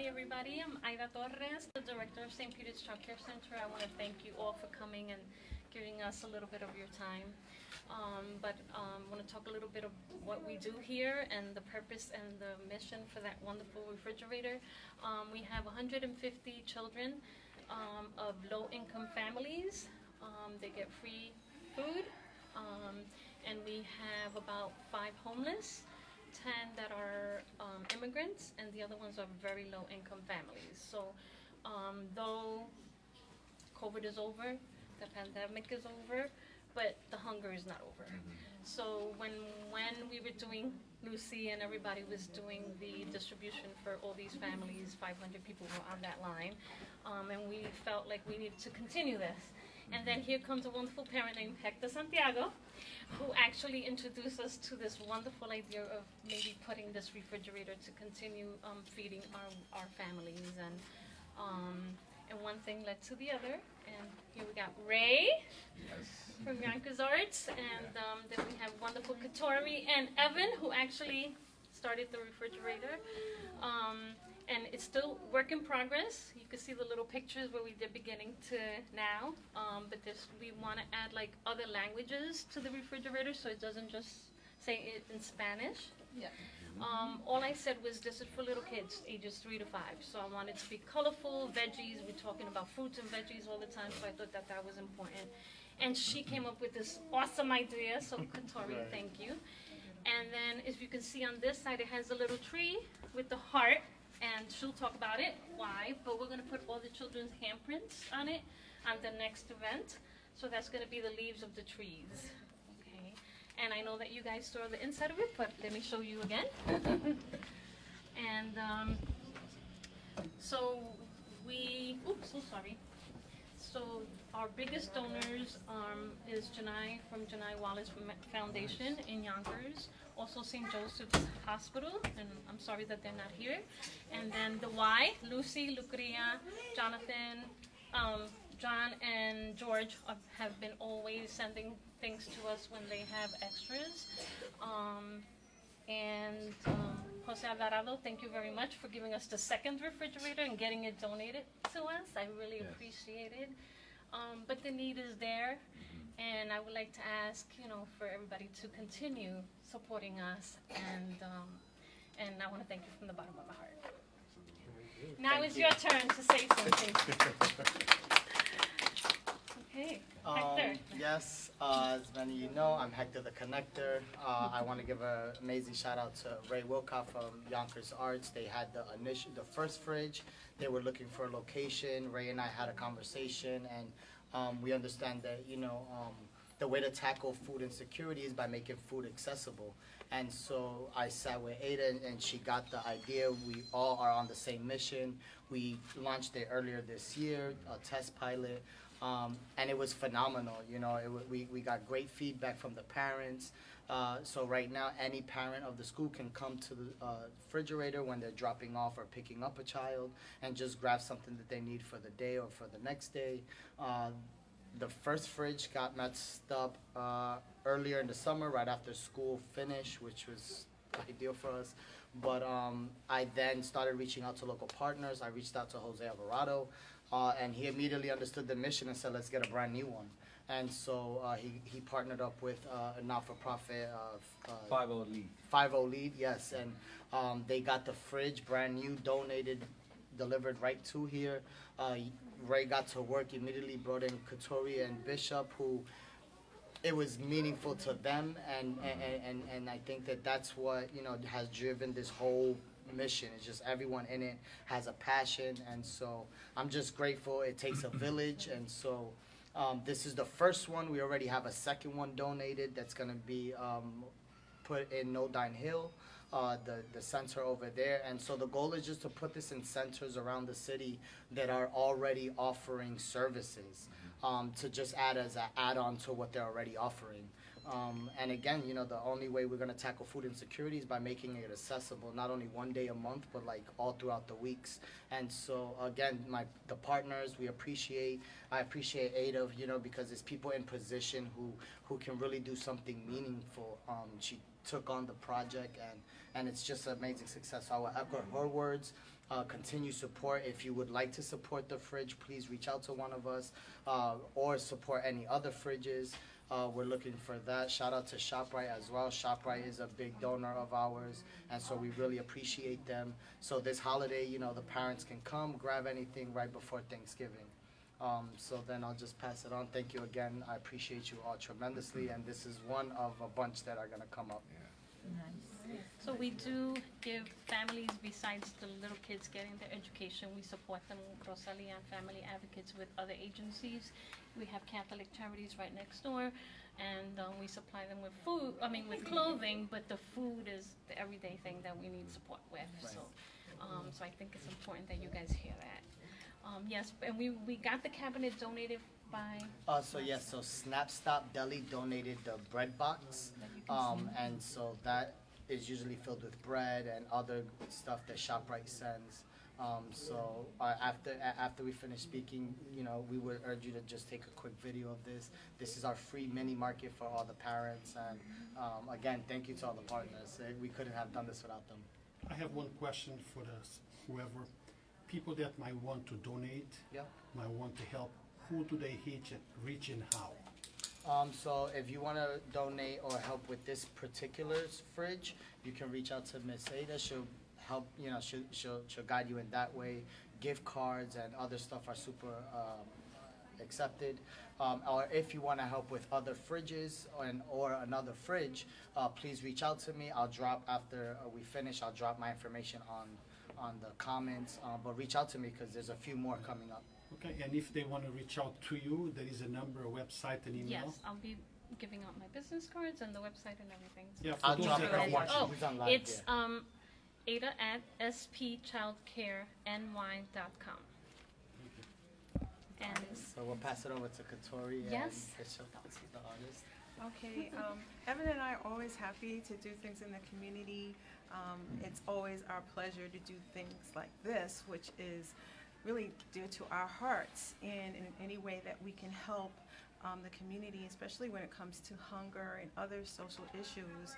everybody. I'm Aida Torres, the director of St. Peter's Child Care Center. I want to thank you all for coming and giving us a little bit of your time. I want to talk a little bit of what we do here and the purpose and the mission for that wonderful refrigerator. We have 150 children of low-income families. They get free food, and we have about 5 homeless, 10 that are immigrants, and the other ones are very low-income families. So though COVID is over, the pandemic is over, but the hunger is not over. So when we were doing, Lucy and everybody was doing the distribution for all these families, 500 people were on that line, and we felt like we needed to continue this. And then here comes a wonderful parent named Hector Santiago, who actually introduced us to this wonderful idea of maybe putting this refrigerator to continue feeding our families. And one thing led to the other. And here we got Ray from Yonkers Arts, and then we have wonderful Katori and Evan, who actually started the refrigerator. And it's still work in progress. You can see the little pictures where we did beginning to now. But we want to add like other languages to the refrigerator, so it doesn't just say it in Spanish. Yeah. All I said was this is for little kids, ages 3 to 5. So I wanted to be colorful, veggies. We're talking about fruits and veggies all the time, so I thought that was important. And she came up with this awesome idea, so Katori, thank you. And then as you can see on this side, it has a little tree with the heart. And she'll talk about it, why, but we're going to put all the children's handprints on it on the next event. So that's going to be the leaves of the trees. Okay. And I know that you guys saw the inside of it, but let me show you again. And so So our biggest donors is Janai from Janai Wallace Foundation in Yonkers. Also St. Joseph's Hospital, and I'm sorry that they're not here. And then the Y, Lucy, Lucria, Jonathan, John and George have been always sending things to us when they have extras. Jose Alvarado, thank you very much for giving us the second refrigerator and getting it donated to us. I really appreciate it. But the need is there. And I would like to ask, for everybody to continue supporting us, and I want to thank you from the bottom of my heart. Now it's your turn to say something. Okay, Hector. Yes, as many of you know, I'm Hector The Connector. I want to give an amazing shout out to Ray Wilcox from Yonkers Arts. They had the first fridge. They were looking for a location. Ray and I had a conversation, and we understand that, the way to tackle food insecurity is by making food accessible. And so I sat with Aida, and she got the idea. We all are on the same mission. We launched it earlier this year, a test pilot, and it was phenomenal. We got great feedback from the parents. So right now, any parent of the school can come to the refrigerator when they're dropping off or picking up a child and just grab something that they need for the day or for the next day. The first fridge got messed up earlier in the summer, right after school finished, which was ideal for us. But I then started reaching out to local partners. I reached out to Jose Alvarado, and he immediately understood the mission and said, let's get a brand new one. And so he partnered up with a not-for-profit, 5-0 Lead. 5-0 Lead, yes. And they got the fridge brand new, donated, delivered right to here. Ray got to work, immediately brought in Katori and Bishop, who it was meaningful to them, and I think that that's what has driven this whole mission. It's just everyone in it has a passion, and so I'm just grateful. It takes a village, and so this is the first one. We already have a second one donated that's going to be put in Nodine Hill, the center over there. And so the goal is just to put this in centers around the city that are already offering services, to just add as an add-on to what they're already offering. And again, you know, the only way we're going to tackle food insecurity is by making it accessible, not only one day a month, but like all throughout the weeks. And so again, the partners, I appreciate Aida, you know, because it's people in position who can really do something meaningful. She took on the project, and it's just an amazing success. So I will echo her words. Continue support. If you would like to support the fridge, please reach out to one of us, or support any other fridges. We're looking for that. Shout out to ShopRite as well. ShopRite is a big donor of ours, and so we really appreciate them. So this holiday, you know, the parents can come, grab anything right before Thanksgiving. So then I'll just pass it on. Thank you again. I appreciate you all tremendously, and this is one of a bunch that are going to come up. Nice. So we do give families, besides the little kids getting their education, we support them, Rosalia and Family Advocates, with other agencies. We have Catholic Charities right next door, and we supply them with food, with clothing, but the food is the everyday thing that we need support with. Right. So I think it's important that you guys hear that. Yes, and we got the cabinet donated by... So Snap Stop Deli donated the bread box, that you can see. and so that is usually filled with bread and other stuff that ShopRite sends. After we finish speaking, you know, we would urge you to just take a quick video of this. This is our free mini market for all the parents, and again, thank you to all the partners. We couldn't have done this without them. I have one question for whoever. People that might want to donate, Yeah. might want to help, who do they reach and how? So if you want to donate or help with this particular fridge, you can reach out to Miss Aida. She'll help, you know, she'll guide you in that way. Gift cards and other stuff are super accepted. Or if you want to help with other fridges or another fridge, please reach out to me. I'll drop, after we finish, I'll drop my information on the comments. But reach out to me because there's a few more coming up. Okay, and if they want to reach out to you, there is a number, a website, an email? Yes, I'll be giving out my business cards and the website and everything. Yeah, for I'll those drop that it are on watching. Oh, Who's on live, it's yeah. Aida at spchildcareny.com. And So we'll pass it over to Katori. Yes. And Bishop, the artist. Okay, Evan and I are always happy to do things in the community. It's always our pleasure to do things like this, which is really dear to our hearts, and in any way that we can help the community, especially when it comes to hunger and other social issues,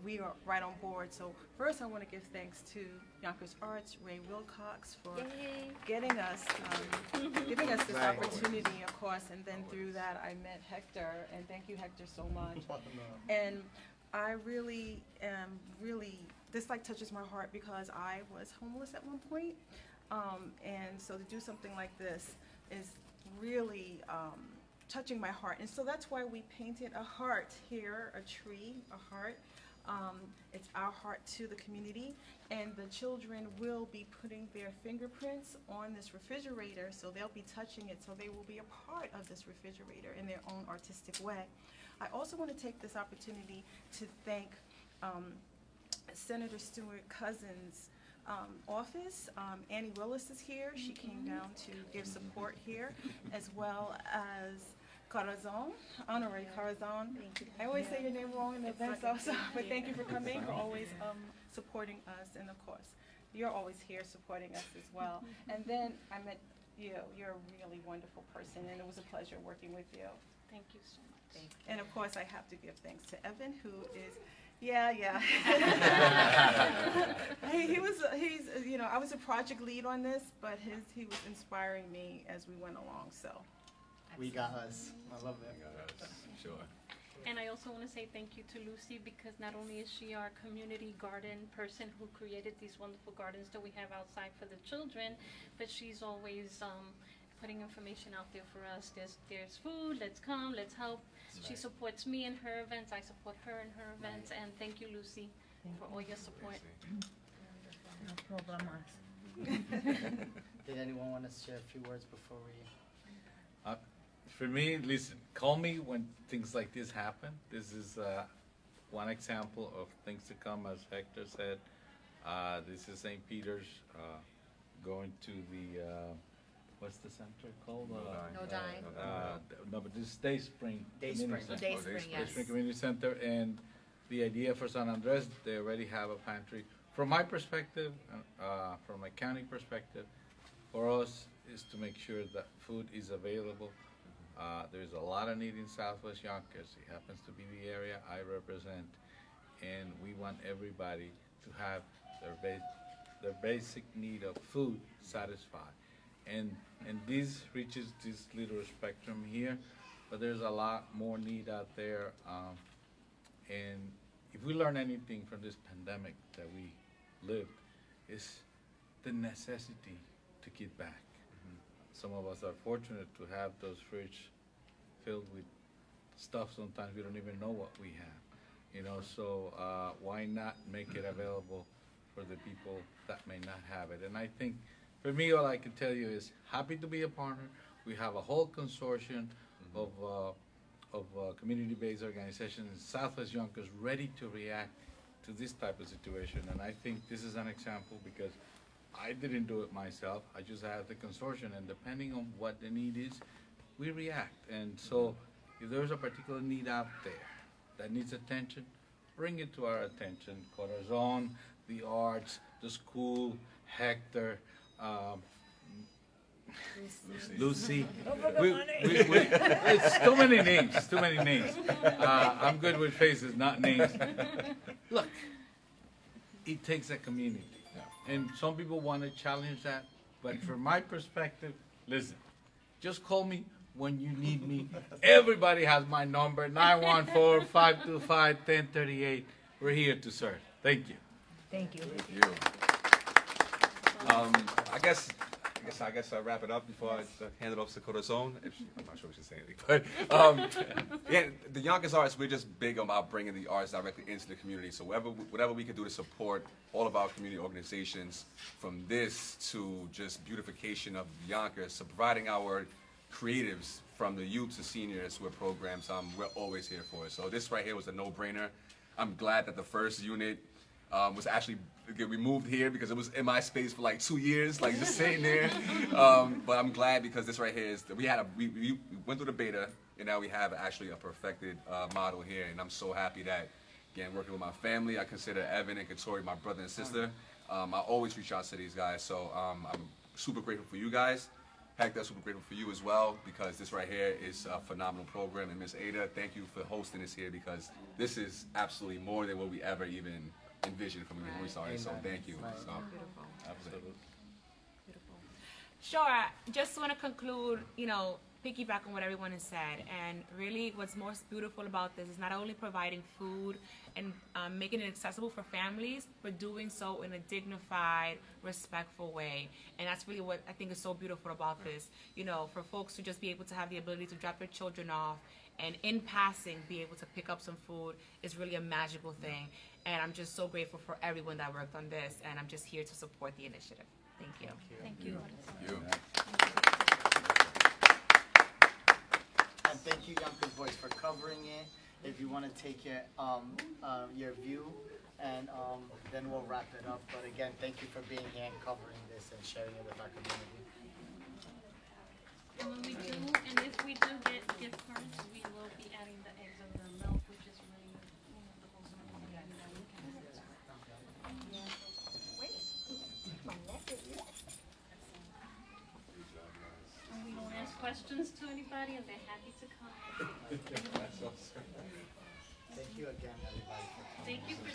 we are right on board. So first I want to give thanks to Yonkers Arts, Ray Wilcox, for yay. getting us, giving us this Right. opportunity, of course, and then through that I met Hector, and thank you, Hector, so much. And I really this like touches my heart because I was homeless at one point, and so to do something like this is really touching my heart. And so that's why we painted a heart here, a tree, a heart. It's our heart to the community, and the children will be putting their fingerprints on this refrigerator, so they'll be touching it, so they will be a part of this refrigerator in their own artistic way. I also want to take this opportunity to thank Senator Stewart Cousins' office. Annie Willis is here. She came down to give support here, as well as Corazon, Honorary Corazon. I always say your name wrong in advance also, but thank you for coming, for always supporting us, and of course, you're always here supporting us as well. And then I met you. You're a really wonderful person, and it was a pleasure working with you. Thank you so much. And of course, I have to give thanks to Evan, who is, yeah. He's, you know, I was a project lead on this, but he was inspiring me as we went along, so. We got us. I love it. Sure. And I also want to say thank you to Lucy, because not only is she our community garden person who created these wonderful gardens that we have outside for the children, but she's always putting information out there for us. There's food, let's come, let's help. She supports me in her events, I support her in her events, and thank you, Lucy, for all your support. No problem. Did anyone want to share a few words before we? For me, listen, call me when things like this happen. This is one example of things to come, as Hector said. This is St. Peter's going to the what's the center called? No dime. No, but this is Day Spring. Day Community Spring. Center. Day Day Spring, Spring. Day yes. Spring Community Center, and the idea for San Andres, they already have a pantry. From my perspective, from a county perspective, for us is to make sure that food is available. There's a lot of need in Southwest Yonkers. It happens to be the area I represent, and we want everybody to have their basic need of food satisfied. And this reaches this little spectrum here, but there's a lot more need out there. And if we learn anything from this pandemic that we lived, is the necessity to give back. Some of us are fortunate to have those fridge filled with stuff sometimes we don't even know what we have. You know, so why not make it available for the people that may not have it? And I think, for me, all I can tell you is happy to be a partner. We have a whole consortium of community-based organizations in Southwest Yonkers ready to react to this type of situation. And I think this is an example because I didn't do it myself. I just have the consortium, and depending on what the need is, we react. And so if there's a particular need out there that needs attention, bring it to our attention. Corazon, the arts, the school, Hector, Lucy. It's too many names, too many names. I'm good with faces, not names. Look, it takes a community. And some people want to challenge that, but from my perspective, listen, just call me when you need me. Everybody has my number, 914-525-1038. We're here to serve. Thank you. Thank you. Thank you. I guess I'll wrap it up before I hand it off to Corazon. I'm not sure if she's saying anything, but yeah, the Yonkers Arts, we're just big about bringing the arts directly into the community. So whatever we can do to support all of our community organizations, from this to just beautification of Yonkers, so providing our creatives from the youth to seniors with programs, we're always here for it. So this right here was a no-brainer. I'm glad that the first unit was actually we moved here because it was in my space for like 2 years, like just sitting there. But I'm glad because this right here is we went through the beta, and now we have actually a perfected model here, and I'm so happy that again working with my family, I consider Evan and Katori my brother and sister. I always reach out to these guys, so I'm super grateful for you guys. Hector, super grateful for you as well because this right here is a phenomenal program, and Miss Aida, thank you for hosting this here because this is absolutely more than what we ever even envisioned from when we started. So thank you. So, Beautiful. Absolutely. Beautiful. Sure. I just want to conclude, piggyback on what everyone has said. And really what's most beautiful about this is not only providing food and making it accessible for families, but doing so in a dignified, respectful way. And that's really what I think is so beautiful about this. For folks to just be able to have the ability to drop their children off and in passing be able to pick up some food is really a magical thing. And I'm just so grateful for everyone that worked on this, and I'm just here to support the initiative. Thank you. Thank you. you. And thank you, Yonkers Voice, for covering it. If you want to take your view, and then we'll wrap it up. But again, thank you for being here and covering this and sharing it with our community. And when we do, and if we do get gift cards, we will be adding the eggs and the milk, which is really the most important thing that we can do. And we don't ask questions to anybody, and they're happy to come. Thank you again, everybody, for coming. Thank you for